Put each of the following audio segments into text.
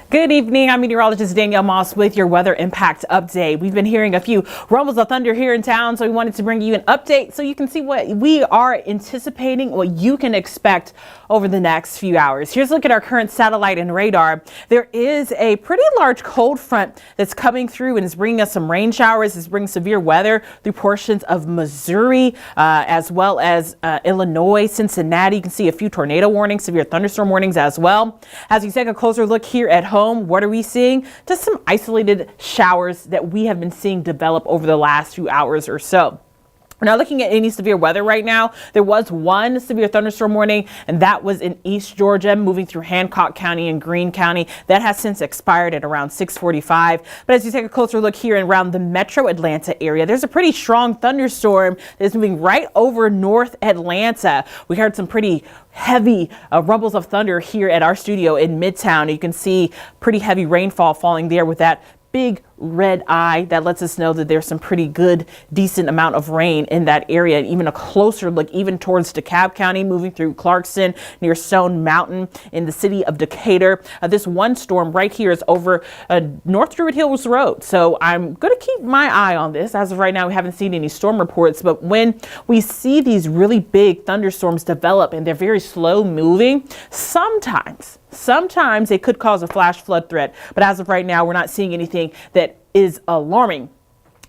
Good evening. I'm meteorologist Danielle Moss with your weather impact update. We've been hearing a few rumbles of thunder here in town, so we wanted to bring you an update so you can see what we are anticipating, what you can expect over the next few hours. Here's a look at our current satellite and radar. There is a pretty large cold front that's coming through and is bringing us some rain showers. It's bringing severe weather through portions of Missouri, as well as Illinois, Cincinnati. You can see a few tornado warnings, severe thunderstorm warnings as well. As you take a closer look here at home, what are we seeing? Just some isolated showers that we have been seeing develop over the last few hours or so. We're not looking at any severe weather right now. There was one severe thunderstorm warning, and that was in East Georgia, moving through Hancock County and Greene County. That has since expired at around 6:45. But as you take a closer look here around the metro Atlanta area, there's a pretty strong thunderstorm that is moving right over North Atlanta. We heard some pretty heavy rumbles of thunder here at our studio in Midtown. You can see pretty heavy rainfall falling there with that big red eye that lets us know that there's some pretty good, decent amount of rain in that area. And even a closer look, even towards DeKalb County, moving through Clarkson near Stone Mountain in the city of Decatur. This one storm right here is over North Druid Hills Road. So I'm going to keep my eye on this. As of right now, we haven't seen any storm reports, but when we see these really big thunderstorms develop and they're very slow moving, sometimes it could cause a flash flood threat. But as of right now, we're not seeing anything that is alarming.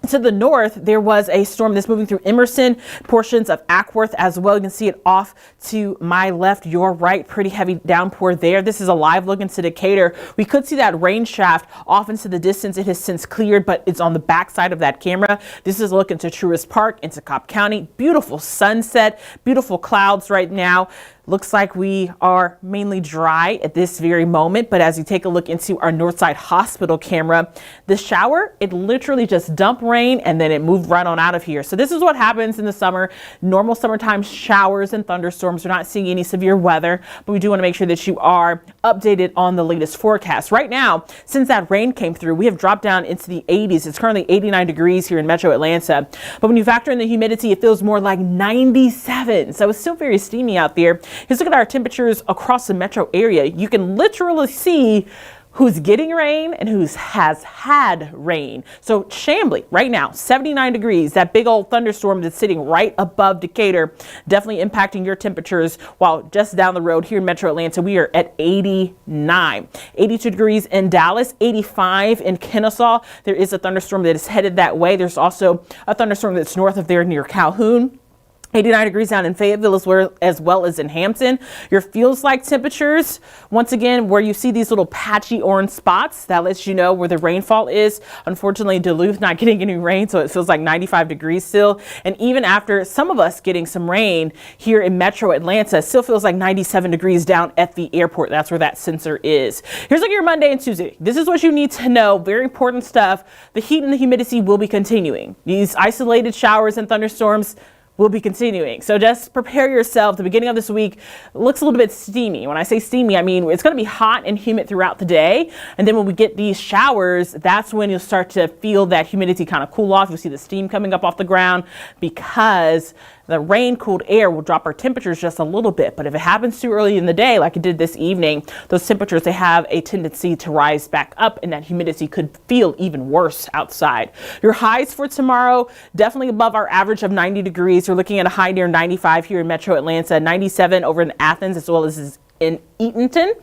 To the north, there was a storm that's moving through Emerson, portions of Ackworth as well. You can see it off to my left, your right, pretty heavy downpour there. This is a live look into Decatur. We could see that rain shaft off into the distance. It has since cleared, but it's on the back side of that camera. This is a look into Truist Park, into Cobb County. Beautiful sunset, beautiful clouds right now. Looks like we are mainly dry at this very moment, but as you take a look into our Northside Hospital camera, the shower, it literally just dumped rain and then it moved right on out of here. So this is what happens in the summer. Normal summertime showers and thunderstorms. We're not seeing any severe weather, but we do want to make sure that you are updated on the latest forecast. Right now, since that rain came through, we have dropped down into the 80s. It's currently 89 degrees here in Metro Atlanta, but when you factor in the humidity, it feels more like 97. So it's still very steamy out there. Here's a look at our temperatures across the metro area. You can literally see who's getting rain and who has had rain. So Chamblee right now, 79 degrees, that big old thunderstorm that's sitting right above Decatur, definitely impacting your temperatures, while just down the road here in Metro Atlanta, we are at 89. 82 degrees in Dallas, 85 in Kennesaw. There is a thunderstorm that is headed that way. There's also a thunderstorm that's north of there near Calhoun. 89 degrees down in Fayetteville as well as in Hampton. Your feels like temperatures, once again, where you see these little patchy orange spots, that lets you know where the rainfall is. Unfortunately, Duluth not getting any rain, so it feels like 95 degrees still. And even after some of us getting some rain here in Metro Atlanta, it still feels like 97 degrees down at the airport. That's where that sensor is. Here's like your Monday and Tuesday. This is what you need to know. Very important stuff. The heat and the humidity will be continuing. These isolated showers and thunderstorms will be continuing. So just prepare yourself. The beginning of this week looks a little bit steamy. When I say steamy, I mean it's going to be hot and humid throughout the day. And then when we get these showers, that's when you'll start to feel that humidity kind of cool off. You'll see the steam coming up off the ground because the rain cooled air will drop our temperatures just a little bit. But if it happens too early in the day, like it did this evening, those temperatures, they have a tendency to rise back up and that humidity could feel even worse outside. Your highs for tomorrow, definitely above our average of 90 degrees. We're looking at a high near 95 here in Metro Atlanta, 97 over in Athens, as well as in Eatonton.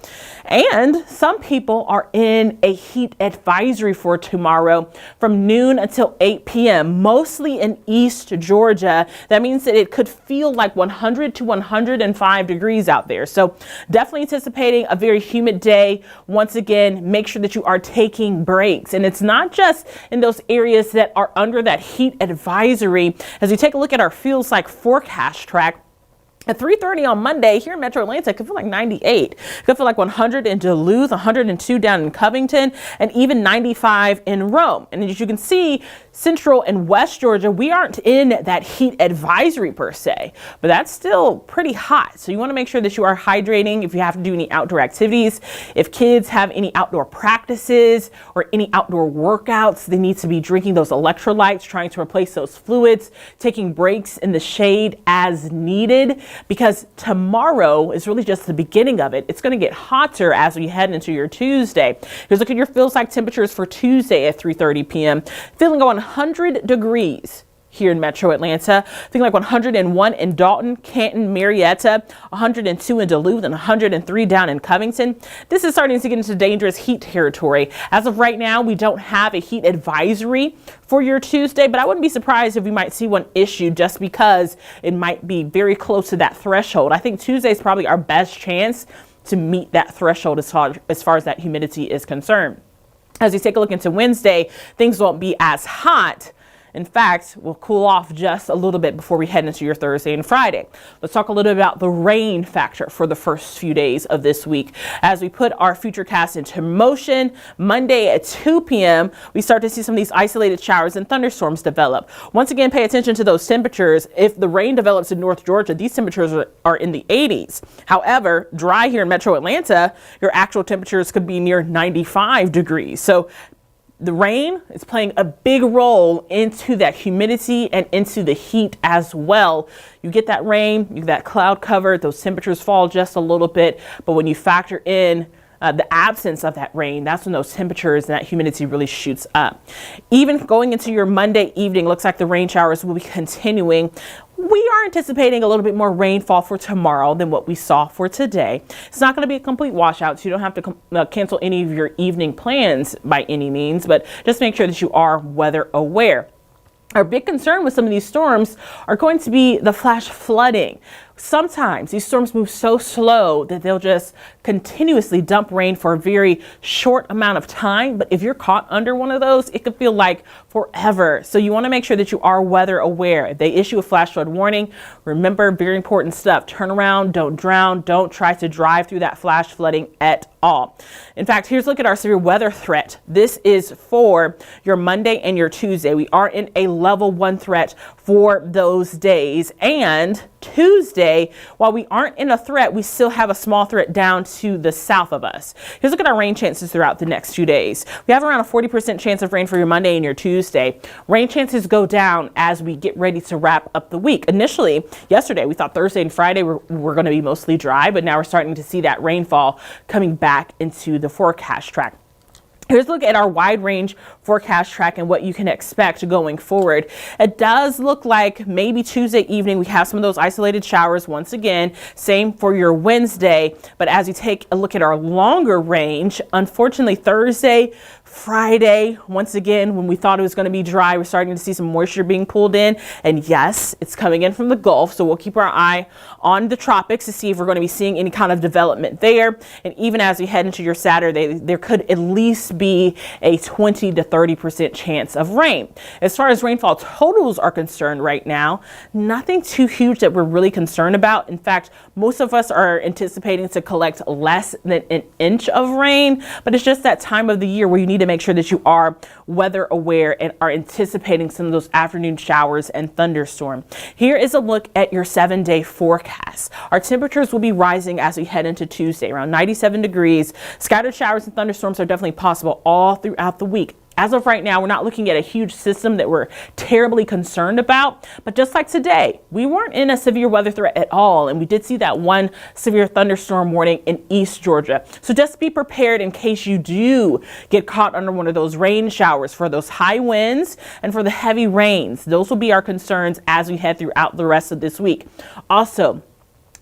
And some people are in a heat advisory for tomorrow from noon until 8 p.m., mostly in East Georgia. That means that it could feel like 100 to 105 degrees out there. So definitely anticipating a very humid day. Once again, make sure that you are taking breaks. And it's not just in those areas that are under that heat advisory. As we take a look at our feels like forecast track, at 3:30 on Monday here in Metro Atlanta, it could feel like 98. It could feel like 100 in Duluth, 102 down in Covington, and even 95 in Rome. And as you can see, Central and West Georgia, we aren't in that heat advisory per se, but that's still pretty hot. So you want to make sure that you are hydrating if you have to do any outdoor activities. If kids have any outdoor practices or any outdoor workouts, they need to be drinking those electrolytes, trying to replace those fluids, taking breaks in the shade as needed, because tomorrow is really just the beginning of it. It's going to get hotter as we head into your Tuesday. Here's a look at your feels like temperatures for Tuesday at 3:30 p.m. Feeling on 100 degrees here in Metro Atlanta, feeling like 101 in Dalton, Canton, Marietta, 102 in Duluth, and 103 down in Covington. This is starting to get into dangerous heat territory. As of right now, we don't have a heat advisory for your Tuesday, but I wouldn't be surprised if we might see one issued just because it might be very close to that threshold. I think Tuesday is probably our best chance to meet that threshold as far as that humidity is concerned. As we take a look into Wednesday, things won't be as hot. In fact, we'll cool off just a little bit before we head into your Thursday and Friday. Let's talk a little bit about the rain factor for the first few days of this week. As we put our futurecast into motion, Monday at 2 p.m., we start to see some of these isolated showers and thunderstorms develop. Once again, pay attention to those temperatures. If the rain develops in North Georgia, these temperatures are in the 80s. However, dry here in Metro Atlanta, your actual temperatures could be near 95 degrees. So the rain is playing a big role into that humidity and into the heat as well. You get that rain, you get that cloud cover, those temperatures fall just a little bit. But when you factor in the absence of that rain, that's when those temperatures and that humidity really shoots up. Even going into your Monday evening, looks like the rain showers will be continuing. We are anticipating a little bit more rainfall for tomorrow than what we saw for today. It's not going to be a complete washout, so you don't have to cancel any of your evening plans by any means, but just make sure that you are weather aware. Our big concern with some of these storms are going to be the flash flooding. Sometimes these storms move so slow that they'll just continuously dump rain for a very short amount of time. But if you're caught under one of those, it could feel like forever. So you want to make sure that you are weather aware. If they issue a flash flood warning, remember very important stuff. Turn around, don't drown, don't try to drive through that flash flooding at all. In fact, here's a look at our severe weather threat. This is for your Monday and your Tuesday. We are in a level 1 threat for those days. And Tuesday, while we aren't in a threat, we still have a small threat down to the south of us. Here's a look at our rain chances throughout the next few days. We have around a 40% chance of rain for your Monday and your Tuesday. Rain chances go down as we get ready to wrap up the week. Initially, yesterday, we thought Thursday and Friday were going to be mostly dry, but now we're starting to see that rainfall coming back into the forecast track. Here's a look at our wide range forecast track and what you can expect going forward. It does look like maybe Tuesday evening we have some of those isolated showers once again. Same for your Wednesday. But as you take a look at our longer range, unfortunately Thursday, Friday, once again, when we thought it was going to be dry, we're starting to see some moisture being pulled in. And yes, it's coming in from the Gulf. So we'll keep our eye on the tropics to see if we're going to be seeing any kind of development there. And even as we head into your Saturday, there could at least be a 20 to 30% chance of rain. As far as rainfall totals are concerned right now, nothing too huge that we're really concerned about. In fact, most of us are anticipating to collect less than an inch of rain, but it's just that time of the year where you need to make sure that you are weather aware and are anticipating some of those afternoon showers and thunderstorm. Here is a look at your 7-day forecast. Our temperatures will be rising as we head into Tuesday, around 97 degrees. Scattered showers and thunderstorms are definitely possible all throughout the week. As of right now, we're not looking at a huge system that we're terribly concerned about, but just like today, we weren't in a severe weather threat at all, and we did see that one severe thunderstorm warning in East Georgia. So just be prepared in case you do get caught under one of those rain showers for those high winds and for the heavy rains. Those will be our concerns as we head throughout the rest of this week. Also,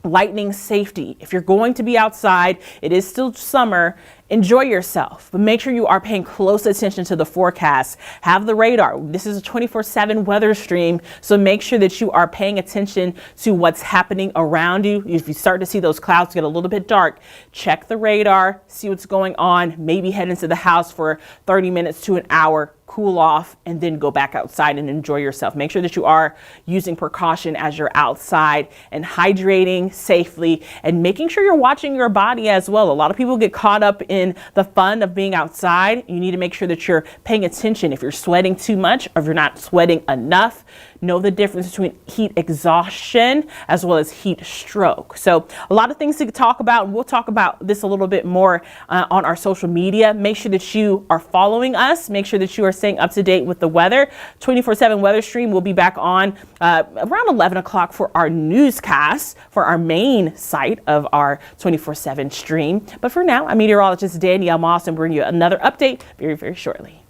lightning safety. If you're going to be outside, it is still summer, enjoy yourself, but make sure you are paying close attention to the forecast. Have the radar. This is a 24/7 weather stream, so make sure that you are paying attention to what's happening around you. If you start to see those clouds get a little bit dark, check the radar, see what's going on, maybe head into the house for 30 minutes to an hour. cool off, and then go back outside and enjoy yourself. Make sure that you are using precaution as you're outside and hydrating safely and making sure you're watching your body as well. A lot of people get caught up in the fun of being outside. You need to make sure that you're paying attention if you're sweating too much or if you're not sweating enough. Know the difference between heat exhaustion as well as heat stroke. So a lot of things to talk about. We'll talk about this a little bit more on our social media. Make sure that you are following us. Make sure that you are staying up to date with the weather. 24/7 weather stream will be back on around 11 o'clock for our newscast for our main site of our 24/7 stream. But for now, I'm meteorologist Danielle Moss and bring you another update very, very shortly.